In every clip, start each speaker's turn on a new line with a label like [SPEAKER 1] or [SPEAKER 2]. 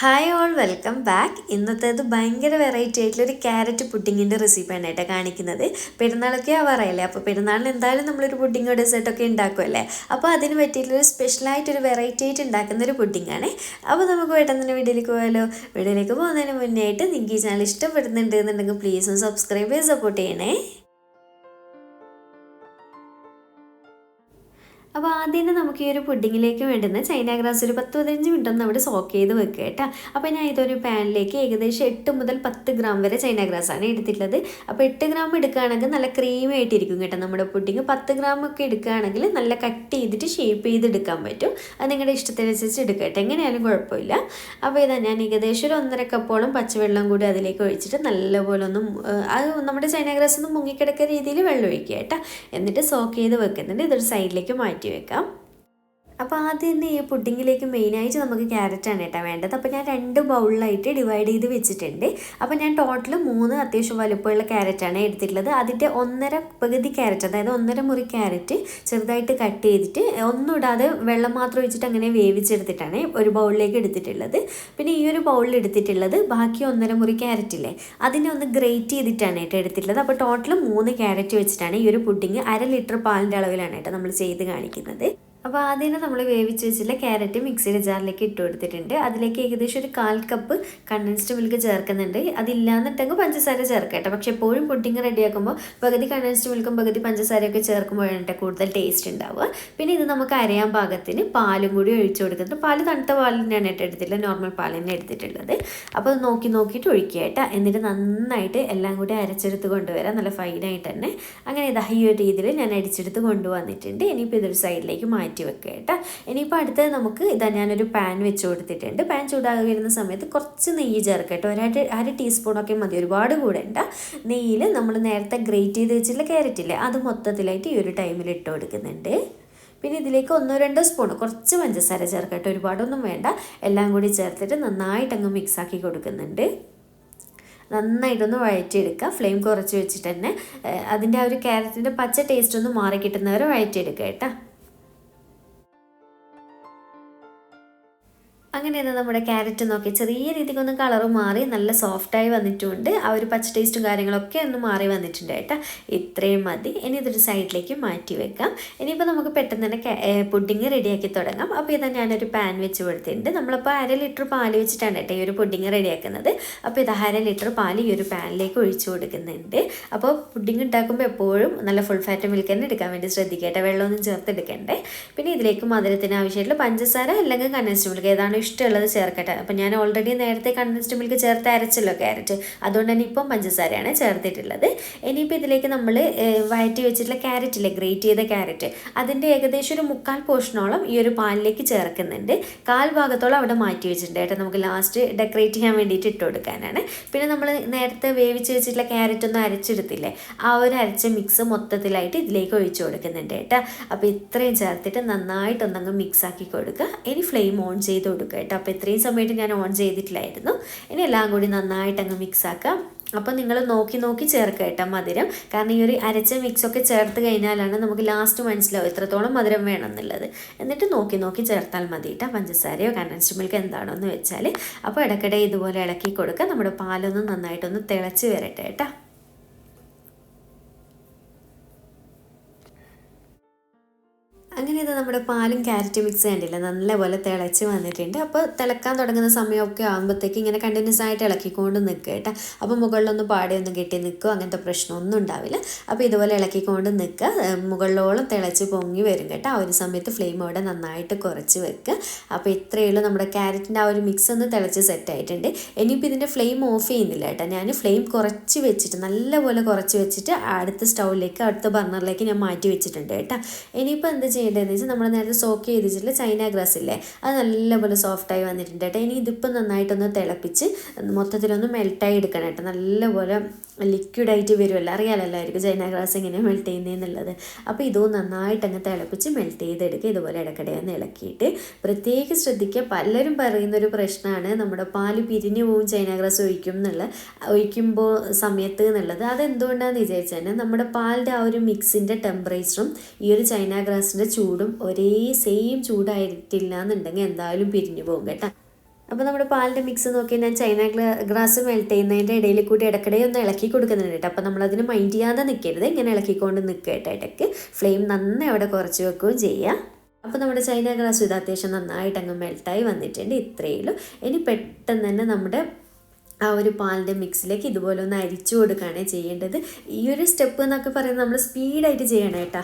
[SPEAKER 1] Hi all welcome back. ഇന്നത്തേത് ഭയങ്കര variety ആയിട്ടുള്ളൊരു ക്യാരറ്റ് പുഡിങ്ങിൻ്റെ റെസിപ്പിയാണ് കേട്ടോ കാണിക്കുന്നത്. പെരുന്നാളൊക്കെ ആവാറായില്ലേ, അപ്പോൾ പെരുന്നാളിന് എന്തായാലും നമ്മളൊരു പുഡിങ്ങോ ഡെസേർട്ടൊക്കെ ഉണ്ടാക്കുമല്ലേ. അപ്പോൾ അതിന് പറ്റിയിട്ടുള്ളൊരു സ്പെഷ്യലായിട്ടൊരു വെറൈറ്റി ആയിട്ട് ഉണ്ടാക്കുന്നൊരു പുഡിങ്ങാണ്. അപ്പോൾ നമുക്ക് പെട്ടെന്ന് വീഡിയോയിലേക്ക് പോയാലോ. വീഡിയോയിലേക്ക് പോകുന്നതിന് മുന്നേ ആയിട്ട് നിങ്ങൾക്ക് ഈ ചാനൽ ഇഷ്ടപ്പെടുന്നുണ്ട് എന്നുണ്ടെങ്കിൽ പ്ലീസ് ഒന്ന് സബ്സ്ക്രൈബ് ചെയ്ത് സപ്പോർട്ട് ചെയ്യണേ. അപ്പോൾ ആദ്യം തന്നെ നമുക്ക് ഈ ഒരു പുഡിങ്ങിലേക്ക് വേണ്ടുന്ന ചൈന ഗ്രാസ് ഒരു 10-15 മിനിറ്റ് ഒന്ന് അവിടെ സോക്ക് ചെയ്ത് വെക്കുക കേട്ടോ. അപ്പോൾ ഞാൻ ഇതൊരു പാനിലേക്ക് ഏകദേശം 8 മുതൽ 10 ഗ്രാം വരെ ചൈന ഗ്രാസാണ് എടുത്തിട്ടുള്ളത്. അപ്പോൾ 8 ഗ്രാം എടുക്കുകയാണെങ്കിൽ നല്ല ക്രീമി ആയിട്ടിരിക്കും കേട്ടോ നമ്മുടെ പുഡിങ്. 10 ഗ്രാം ഒക്കെ എടുക്കുകയാണെങ്കിൽ നല്ല കട്ട് ചെയ്തിട്ട് ഷേപ്പ് ചെയ്തെടുക്കാൻ പറ്റും. അത് നിങ്ങളുടെ ഇഷ്ടത്തിനനുസരിച്ച് എടുക്കുക കേട്ടോ, എങ്ങനെയാലും കുഴപ്പമില്ല. അപ്പോൾ ഇതാ ഞാൻ ഏകദേശം ഒരു 1.5 കപ്പോളം പച്ചവെള്ളം കൂടി അതിലേക്ക് ഒഴിച്ചിട്ട് നല്ലപോലെ ഒന്ന് അത് നമ്മുടെ ചൈന ഗ്രാസ് ഒന്ന് മുങ്ങിക്കിടക്കുന്ന രീതിയിൽ വെള്ളം ഒഴിക്കുക കേട്ടോ. എന്നിട്ട് സോക്ക് ചെയ്ത് വെക്കുന്നുണ്ട്. ഇതൊരു സൈഡിലേക്ക് മാറ്റി വെക്കാം. അപ്പോൾ ആദ്യം തന്നെ ഈ പുഡിങ്ങിലേക്ക് മെയിനായിട്ട് നമുക്ക് ക്യാരറ്റാണ് കേട്ടോ വേണ്ടത്. അപ്പോൾ ഞാൻ 2 ബൗളിലായിട്ട് ഡിവൈഡ് ചെയ്ത് വെച്ചിട്ടുണ്ട്. അപ്പോൾ ഞാൻ ടോട്ടൽ 3 അത്യാവശ്യം വലുപ്പമുള്ള ക്യാരറ്റാണ് എടുത്തിട്ടുള്ളത്. അതിൻ്റെ 1.5 പകുതി ക്യാരറ്റ്, അതായത് 1.5 മുറി ക്യാരറ്റ് ചെറുതായിട്ട് കട്ട് ചെയ്തിട്ട് ഒന്നും ഇടാതെ വെള്ളം മാത്രം ഒഴിച്ചിട്ട് അങ്ങനെ വേവിച്ചെടുത്തിട്ടാണ് ഒരു ബൗളിലേക്ക് എടുത്തിട്ടുള്ളത്. പിന്നെ ഈ ഒരു ബൗളിൽ എടുത്തിട്ടുള്ളത് ബാക്കി 1.5 മുറി ക്യാരറ്റില്ലേ, അതിനെ ഒന്ന് ഗ്രേറ്റ് ചെയ്തിട്ടാണ് കേട്ടോ എടുത്തിട്ടുള്ളത്. അപ്പോൾ ടോട്ടൽ 3 ക്യാരറ്റ് വെച്ചിട്ടാണ് ഈ ഒരു പുഡിങ് 1/2 ലിറ്റർ പാലിൻ്റെ അളവിലാണ് കേട്ടോ നമ്മൾ ചെയ്ത് കാണിക്കുന്നത്. അപ്പോൾ ആദ്യം നമ്മൾ വേവിച്ച് വെച്ചിട്ടുള്ള ക്യാരറ്റ് മിക്സിയുടെ ജാറിലേക്ക് ഇട്ട് കൊടുത്തിട്ടുണ്ട്. അതിലേക്ക് ഏകദേശം ഒരു 1/4 കപ്പ് കണ്ടൻസ്ഡ് മിൽക്ക് ചേർക്കുന്നുണ്ട്. അതില്ലാന്നിട്ടെങ്കിൽ പഞ്ചസാര ചേർക്കട്ടെ. പക്ഷെ എപ്പോഴും പുഡിങ് റെഡിയാക്കുമ്പോൾ പകുതി കണ്ടൻസ്ഡ് മിൽക്കും പകുതി പഞ്ചസാരയൊക്കെ ചേർക്കുമ്പോഴാണ് കൂടുതൽ ടേസ്റ്റ് ഉണ്ടാവുക. പിന്നെ ഇത് നമുക്ക് അരയാൻ പാകത്തിന് പാലും കൂടി ഒഴിച്ചു കൊടുക്കുന്നുണ്ട്. പാല് തണുത്ത പാലിനാണ് കേട്ടോ എടുത്തിട്ടില്ല, നോർമൽ പാലിനെ എടുത്തിട്ടുള്ളത്. അപ്പോൾ നോക്കിയിട്ട് ഒഴിക്കുക കേട്ടോ. എന്നിട്ട് നന്നായിട്ട് എല്ലാം കൂടി അരച്ചെടുത്ത് കൊണ്ടുവരാം, നല്ല ഫൈനായിട്ട് തന്നെ. അങ്ങനെ ഇതാ ഈ ഒരു രീതിയിൽ ഞാൻ അടിച്ചെടുത്ത് കൊണ്ടുവന്നിട്ടുണ്ട്. ഇനിയിപ്പോൾ ഇതൊരു സൈഡിലേക്ക് മാറ്റി വെക്കുക കേട്ടോ. ഇനിയിപ്പോൾ അടുത്തത് നമുക്ക് ഇതാ ഞാനൊരു പാൻ വെച്ച് കൊടുത്തിട്ടുണ്ട്. പാൻ ചൂടാകി വരുന്ന സമയത്ത് കുറച്ച് നെയ്യ് ചേർക്കട്ടോ. അര ടീസ്പൂണൊക്കെ മതി, ഒരുപാട് കൂടണ്ട. നെയ്യിൽ നമ്മൾ നേരത്തെ ഗ്രേറ്റ് ചെയ്ത് വെച്ചിട്ടുള്ള ക്യാരറ്റില്ലേ, അത് മൊത്തത്തിലായിട്ട് ഈ ഒരു ടൈമിൽ ഇട്ട് കൊടുക്കുന്നുണ്ട്. പിന്നെ ഇതിലേക്ക് 1-2 സ്പൂൺ കുറച്ച് പഞ്ചസാര ചേർക്കട്ടോ, ഒരുപാടൊന്നും വേണ്ട. എല്ലാം കൂടി ചേർത്തിട്ട് നന്നായിട്ടങ്ങ് മിക്സാക്കി കൊടുക്കുന്നുണ്ട്. നന്നായിട്ടൊന്ന് വഴറ്റിയെടുക്കുക. ഫ്ലെയിം കുറച്ച് വെച്ചിട്ട് തന്നെ അതിൻ്റെ ആ ഒരു ക്യാരറ്റിൻ്റെ പച്ച ടേസ്റ്റ് ഒന്ന് മാറി കിട്ടുന്നവരെ വഴറ്റിയെടുക്കുക കേട്ടോ. അങ്ങനെ നമ്മുടെ ക്യാരറ്റ് നോക്കി ചെറിയ രീതിക്കൊന്ന് കളറ് മാറി നല്ല സോഫ്റ്റായി വന്നിട്ടുണ്ട്. ആ ഒരു പച്ച ടേസ്റ്റും കാര്യങ്ങളൊക്കെ ഒന്ന് മാറി വന്നിട്ടുണ്ട് കേട്ടോ. ഇത്രയും മതി. ഇനി ഇതൊരു സൈഡിലേക്ക് മാറ്റി വെക്കാം. ഇനിയിപ്പോൾ നമുക്ക് പെട്ടെന്ന് തന്നെ പുഡിങ് റെഡിയാക്കി തുടങ്ങാം. അപ്പോൾ ഇതാ ഞാനൊരു പാൻ വെച്ച് കൊടുത്തിട്ടുണ്ട്. നമ്മളിപ്പോൾ 1/2 ലിറ്റർ പാല് വെച്ചിട്ടാണ് കേട്ടോ ഈ ഒരു പുഡിങ് റെഡിയാക്കുന്നത്. അപ്പോൾ ഇത് 1/2 ലിറ്റർ പാല് ഈ ഒരു പാനിലേക്ക് ഒഴിച്ചു കൊടുക്കുന്നുണ്ട്. അപ്പോൾ പുഡിങ് ഉണ്ടാക്കുമ്പോൾ എപ്പോഴും നല്ല ഫുൾ ഫാറ്റ് മിൽക്ക് തന്നെ എടുക്കാൻ വേണ്ടി ശ്രദ്ധിക്കുക കേട്ടോ, വെള്ളമൊന്നും ചേർത്തെടുക്കണ്ടേ. പിന്നെ ഇതിലേക്ക് മധുരത്തിന് ആവശ്യമായിട്ടുള്ള പഞ്ചസാര അല്ലെങ്കിൽ കണ്ടൻസ്ഡ് മിൽക്ക് ഏതാണ് ഇഷ്ടമുള്ളത് ചേർക്കട്ടെ. അപ്പം ഞാൻ ഓൾറെഡി നേരത്തെ കണ്ടൻസ്ഡ് മിൽക്ക് ചേർത്ത് അരച്ചല്ലോ ക്യാരറ്റ്, അതുകൊണ്ട് തന്നെ ഇപ്പം പഞ്ചസാരയാണ് ചേർത്തിട്ടുള്ളത്. ഇനിയിപ്പോൾ ഇതിലേക്ക് നമ്മൾ വഴറ്റി വെച്ചിട്ടുള്ള ക്യാരറ്റില്ലേ, ഗ്രേറ്റ് ചെയ്ത ക്യാരറ്റ്, അതിൻ്റെ ഏകദേശം ഒരു 1/4 പോർഷനോളം ഈ ഒരു പാലിലേക്ക് ചേർക്കുന്നുണ്ട്. 1/4 ഭാഗത്തോളം അവിടെ മാറ്റി വെച്ചിട്ടുണ്ട് കേട്ടോ, നമുക്ക് ലാസ്റ്റ് ഡെക്കറേറ്റ് ചെയ്യാൻ വേണ്ടിയിട്ട് ഇട്ട് കൊടുക്കാനാണ്. പിന്നെ നമ്മൾ നേരത്തെ വേവിച്ച് വെച്ചിട്ടുള്ള ക്യാരറ്റ് ഒന്ന് അരച്ചെടുത്തില്ലേ, ആ ഒരു അരച്ച മിക്സ് മൊത്തത്തിലായിട്ട് ഇതിലേക്ക് ഒഴിച്ചു കൊടുക്കുന്നുണ്ട് കേട്ടോ. അപ്പോൾ ഇത്രയും ചേർത്തിട്ട് നന്നായിട്ടൊന്നങ്ങ് മിക്സാക്കി കൊടുക്കുക. ഇനി ഫ്ലെയിം ഓൺ ചെയ്ത് കൊടുക്കുക കേട്ടോ. അപ്പോൾ ഇത്രയും സമയത്ത് ഞാൻ ഓൺ ചെയ്തിട്ടില്ലായിരുന്നു. ഇനി എല്ലാം കൂടി നന്നായിട്ട് അങ്ങ് മിക്സാക്കാം. അപ്പോൾ നിങ്ങൾ നോക്കി ചേർക്കുക കേട്ടോ മധുരം. കാരണം ഈ ഒരു അരച്ച മിക്സൊക്കെ ചേർത്ത് കഴിഞ്ഞാലാണ് നമുക്ക് ലാസ്റ്റ് മനസ്സിലാവും എത്രത്തോളം മധുരം വേണം എന്നുള്ളത്. എന്നിട്ട് നോക്കി ചേർത്താൽ മതി കേട്ടോ, പഞ്ചസാരയോ കണ്ടൻസ്ഡ് മിൽക്ക് എന്താണോ എന്ന് വെച്ചാൽ. അപ്പോൾ ഇടയ്ക്കിടെ ഇതുപോലെ ഇളക്കി കൊടുക്കുക. നമ്മുടെ പാലൊന്ന് നന്നായിട്ടൊന്ന് തിളച്ച് വരട്ടെ കേട്ടോ. അങ്ങനെ ഇത് നമ്മുടെ പാലും ക്യാരറ്റ് മിക്സ് കണ്ടില്ല, നല്ലപോലെ തിളച്ച് വന്നിട്ടുണ്ട്. അപ്പോൾ തിളക്കാൻ തുടങ്ങുന്ന സമയമൊക്കെ ആകുമ്പോഴത്തേക്ക് ഇങ്ങനെ കണ്ടിന്യൂസ് ആയിട്ട് ഇളക്കിക്കൊണ്ട് നിൽക്കുക കേട്ടോ. അപ്പോൾ മുകളിലൊന്നും പാടെയൊന്നും കെട്ടി നിൽക്കുക, അങ്ങനത്തെ പ്രശ്നമൊന്നും ഉണ്ടാവില്ല. അപ്പോൾ ഇതുപോലെ ഇളക്കിക്കൊണ്ട് നിൽക്കുക. മുകളിലോളം തിളച്ച് പൊങ്ങി വരും കേട്ടോ. ആ ഒരു സമയത്ത് ഫ്ലെയിം അവിടെ നന്നായിട്ട് കുറച്ച് വെക്കുക. അപ്പോൾ ഇത്രയേ ഉള്ളൂ, നമ്മുടെ ക്യാരറ്റിൻ്റെ ആ ഒരു മിക്സ് ഒന്ന് തിളച്ച് സെറ്റായിട്ടുണ്ട്. ഇനിയിപ്പോൾ ഇതിൻ്റെ ഫ്ലെയിം ഓഫ് ചെയ്യുന്നില്ല കേട്ടോ, ഞാൻ ഫ്ലെയിം കുറച്ച് വെച്ചിട്ട് നല്ലപോലെ കുറച്ച് വെച്ചിട്ട് അടുത്ത സ്റ്റൗവിലേക്ക് അടുത്ത ബർണറിലേക്ക് ഞാൻ മാറ്റി വെച്ചിട്ടുണ്ട് കേട്ടോ. ഇനിയിപ്പോൾ എന്ത് ചെയ്യേണ്ടതെന്ന് വെച്ചാൽ നമ്മൾ നേരത്തെ സോക്ക് ചെയ്ത് വെച്ചിട്ടുള്ള ചൈന ഗ്രാസ് ഇല്ലേ, അത് നല്ലപോലെ സോഫ്റ്റായി വന്നിട്ടുണ്ട് കേട്ടോ. ഇനി ഇതിപ്പോൾ നന്നായിട്ടൊന്ന് തിളപ്പിച്ച് മൊത്തത്തിലൊന്ന് മെൽറ്റായി എടുക്കണം കേട്ടോ. നല്ലപോലെ ലിക്വിഡായിട്ട് വരുമല്ലോ, അറിയാമല്ലോ എല്ലാവർക്കും ചൈന ഗ്രാസ് എങ്ങനെയാണ് മെൽറ്റ് ചെയ്യുന്നതെന്നുള്ളത്. അപ്പോൾ ഇതും നന്നായിട്ടങ്ങ് തിളപ്പിച്ച് മെൽറ്റ് ചെയ്തെടുക്കുക. ഇതുപോലെ ഇടയ്ക്കിടെയൊന്ന് ഇളക്കിയിട്ട് പ്രത്യേകം ശ്രദ്ധിക്കുക. പലരും പറയുന്നൊരു പ്രശ്നമാണ് നമ്മുടെ പാല് പിരിഞ്ഞു പോവും ചൈന ഗ്രാസ് ഒഴിക്കുമ്പോൾ സമയത്ത് എന്നുള്ളത്. അതെന്തുകൊണ്ടാണെന്ന് വിചാരിച്ചാൽ നമ്മുടെ പാലിൻ്റെ ആ ഒരു മിക്സിൻ്റെ ടെമ്പറേച്ചറും ഈ ഒരു ചൈന ഗ്രാസിൻ്റെ ചൂടും ഒരേ സെയിം ചൂടായിട്ടില്ല എന്നുണ്ടെങ്കിൽ എന്തായാലും പിരിഞ്ഞു പോകും കേട്ടോ. അപ്പോൾ നമ്മുടെ പാലിൻ്റെ മിക്സ് നോക്കി ഞാൻ ചൈന ഗ്രാസ് മെൽറ്റ് ചെയ്യുന്നതിൻ്റെ ഇടയിൽ കൂടി ഇടയ്ക്കിടെ ഒന്ന് ഇളക്കി കൊടുക്കുന്നുണ്ട് കേട്ടോ. അപ്പോൾ നമ്മളതിന് മൈൻഡ് ചെയ്യാതെ നിൽക്കരുത്, ഇങ്ങനെ ഇളക്കിക്കൊണ്ട് നിൽക്കുക കേട്ടോ. ഇടയ്ക്ക് ഫ്ലെയിം നന്നായി അവിടെ കുറച്ച് വെക്കുകയും ചെയ്യുക. അപ്പോൾ നമ്മുടെ ചൈന ഗ്രാസ് ഇത് അത്യാവശ്യം നന്നായിട്ട് അങ്ങ് മെൽട്ടായി വന്നിട്ടുണ്ട്. ഇത്രയേ ഉള്ളൂ. ഇനി പെട്ടെന്ന് തന്നെ നമ്മുടെ ആ ഒരു പാലിൻ്റെ മിക്സിലേക്ക് ഇതുപോലെ ഒന്ന് അരിച്ചു കൊടുക്കുകയാണ് ചെയ്യേണ്ടത്. ഈ ഒരു സ്റ്റെപ്പ് എന്നൊക്കെ പറയുന്നത് നമ്മൾ സ്പീഡായിട്ട് ചെയ്യണം കേട്ടോ.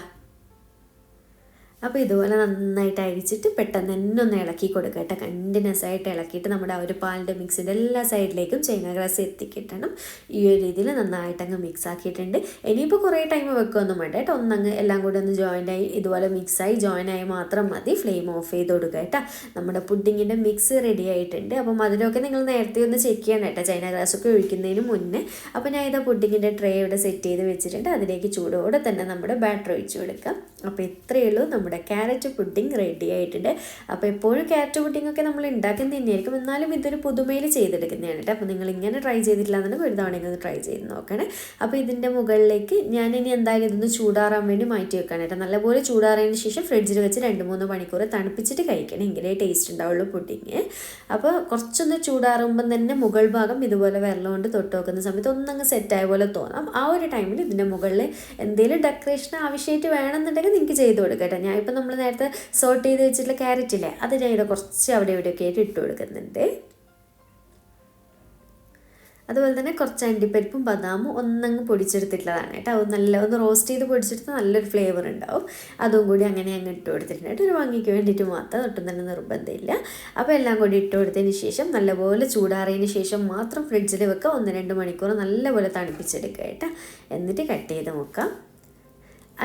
[SPEAKER 1] അപ്പോൾ ഇതുപോലെ നന്നായിട്ട് അരിച്ചിട്ട് പെട്ടെന്ന് തന്നെ ഒന്ന് ഇളക്കി കൊടുക്കുക കേട്ടോ. കണ്ടിന്യൂസ് ആയിട്ട് ഇളക്കിയിട്ട് നമ്മുടെ ആ ഒരു പാലിൻ്റെ മിക്സിൻ്റെ എല്ലാ സൈഡിലേക്കും ചൈന ഗ്രാസ് എത്തിക്കിട്ടണം. ഈ ഒരു രീതിയിൽ നന്നായിട്ട് അങ്ങ് മിക്സ് ആക്കിയിട്ടുണ്ട്. ഇനിയിപ്പോൾ കുറേ ടൈം വെക്കുകയൊന്നും വേണ്ട കേട്ടോ. ഒന്നങ്ങ് എല്ലാം കൂടി ഒന്ന് ജോയിൻ്റായി ഇതുപോലെ മിക്സായി ജോയിനായി മാത്രം മതി. ഫ്ലെയിം ഓഫ് ചെയ്ത് കൊടുക്കുക കേട്ടോ. നമ്മുടെ പുഡിങ്ങിൻ്റെ മിക്സ് റെഡി ആയിട്ടുണ്ട്. അപ്പം അതിലൊക്കെ നിങ്ങൾ നേരത്തെ ഒന്ന് ചെക്ക് ചെയ്യണം കേട്ടോ, ചൈന ഗ്രാസൊക്കെ ഒഴിക്കുന്നതിന് മുന്നേ. അപ്പോൾ ഞാൻ ഇതാ പുഡിങ്ങിൻ്റെ ട്രേ ഇവിടെ സെറ്റ് ചെയ്ത് വെച്ചിട്ടുണ്ട്. അതിലേക്ക് ചൂടോടെ തന്നെ നമ്മുടെ ബാറ്റർ ഒഴിച്ച് കൊടുക്കാം. അപ്പോൾ ഇത്രയേ ഉള്ളൂ, നമ്മുടെ ക്യാരറ്റ് പുഡിങ് റെഡി ആയിട്ടുണ്ട്. അപ്പോൾ എപ്പോഴും ക്യാരറ്റ് പുഡിങ്ങൊക്കെ നമ്മൾ ഉണ്ടാക്കുന്ന തന്നെയായിരിക്കും, എന്നാലും ഇതൊരു പുതുമയിൽ ചെയ്തെടുക്കുന്നതാണ് കേട്ടോ. അപ്പോൾ നിങ്ങൾ ഇങ്ങനെ ട്രൈ ചെയ്തിട്ടില്ല എന്നുണ്ടെങ്കിൽ ഒരു തവണ ഒന്ന് ട്രൈ ചെയ്ത് നോക്കണേ. അപ്പോൾ ഇതിൻ്റെ മുകളിലേക്ക് ഞാനിനി എന്തായാലും ഇതൊന്ന് ചൂടാറാൻ വേണ്ടി മാറ്റി വെക്കണം കേട്ടോ. നല്ലപോലെ ചൂടാറിയതിന് ശേഷം ഫ്രിഡ്ജിൽ വെച്ച് 2-3 മണിക്കൂർ തണുപ്പിച്ചിട്ട് കഴിക്കണം, എങ്കിലേ ടേസ്റ്റ് ഉണ്ടാവുള്ളൂ പുഡിങ്. അപ്പോൾ കുറച്ചൊന്ന് ചൂടാറുമ്പം തന്നെ മുകൾ ഭാഗം ഇതുപോലെ വെള്ളം കൊണ്ട് തൊട്ട് വെക്കുന്ന സമയത്ത് ഒന്നങ്ങ് സെറ്റായ പോലെ തോന്നാം. ആ ഒരു ടൈമിൽ ഇതിൻ്റെ മുകളിൽ എന്തെങ്കിലും ഡെക്കറേഷൻ ആവശ്യമായിട്ട് വേണമെന്നുണ്ടെങ്കിൽ നിങ്ങൾക്ക് ചെയ്ത് കൊടുക്കാം കേട്ടോ. ഞാൻ ഇപ്പോൾ നമ്മൾ നേരത്തെ സോട്ട് ചെയ്ത് വെച്ചിട്ടുള്ള ക്യാരറ്റില്ലേ, അത് ഞാൻ ഇവിടെ കുറച്ച് അവിടെ ഇവിടെയൊക്കെ ആയിട്ട് ഇട്ട് കൊടുക്കുന്നുണ്ട്. അതുപോലെ തന്നെ കുറച്ച് അണ്ടിപ്പരിപ്പും ബദാമും ഒന്നങ്ങ് പൊടിച്ചെടുത്തിട്ടുള്ളതാണ് കേട്ടോ. അത് ഒന്ന് റോസ്റ്റ് ചെയ്ത് പൊടിച്ചെടുത്ത് നല്ലൊരു ഫ്ലേവർ ഉണ്ടാവും. അതും കൂടി അങ്ങനെ അങ്ങ് ഇട്ട് കൊടുത്തിട്ടുണ്ട്. ഒരു ഭംഗിക്ക് വേണ്ടിയിട്ട് മാത്രം, ഒട്ടും തന്നെ നിർബന്ധമില്ല. അപ്പോൾ എല്ലാം കൂടി ഇട്ട് കൊടുത്തതിന് ശേഷം നല്ലപോലെ ചൂടാറിയതിന് ശേഷം മാത്രം ഫ്രിഡ്ജിൽ വെക്കുക. 1-2 മണിക്കൂർ നല്ലപോലെ തണുപ്പിച്ചെടുക്കുക കേട്ടോ. എന്നിട്ട് കട്ട് ചെയ്ത് നോക്കാം.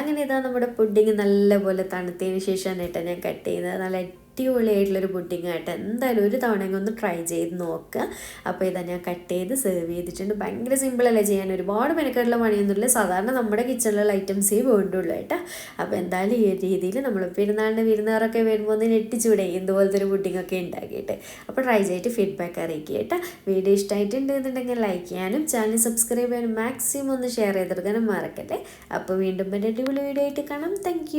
[SPEAKER 1] അങ്ങനെ ഇതാ നമ്മുടെ പുഡിങ് നല്ലപോലെ തണുത്തതിന് ശേഷമാണ് കേട്ടോ ഞാൻ കട്ട് ചെയ്യുന്നത്. നല്ല അടിപൊളിയായിട്ടുള്ളൊരു പുഡിങ് ആയിട്ട് എന്തായാലും ഒരു തവണ ഒന്ന് ട്രൈ ചെയ്ത് നോക്കുക. അപ്പോൾ ഇതാ ഞാൻ കട്ട് ചെയ്ത് സെർവ് ചെയ്തിട്ടുണ്ട്. ഭയങ്കര സിമ്പിളല്ലേ ചെയ്യാൻ, ഒരുപാട് മെനക്കെട്ടുള്ള പണിയൊന്നുമില്ല. സാധാരണ നമ്മുടെ കിച്ചണിലുള്ള ഐറ്റംസേ വേണ്ടുള്ളൂ കേട്ടോ. അപ്പോൾ എന്തായാലും ഈ രീതിയിൽ നമ്മൾ പെരുന്നാളിൻ്റെ വിരുന്നുകാരൊക്കെ വരുമ്പോൾ ഒന്ന് ഞെട്ടിച്ചൂടെ ഇതുപോലത്തെ ഒരു പുഡിങ്ങൊക്കെ ഉണ്ടാക്കിയിട്ട്. അപ്പോൾ ട്രൈ ചെയ്തിട്ട് ഫീഡ്ബാക്ക് അറിയിക്കുക കേട്ടോ. വീഡിയോ ഇഷ്ടമായിട്ടുണ്ടെന്നുണ്ടെങ്കിൽ ലൈക്ക് ചെയ്യാനും ചാനൽ സബ്സ്ക്രൈബ് ചെയ്യാനും മാക്സിമം ഒന്ന് ഷെയർ ചെയ്തെടുക്കാനും മറക്കട്ടെ. അപ്പോൾ വീണ്ടും ഒരു അടിപൊളി വീഡിയോ ആയിട്ട് കാണാം. താങ്ക്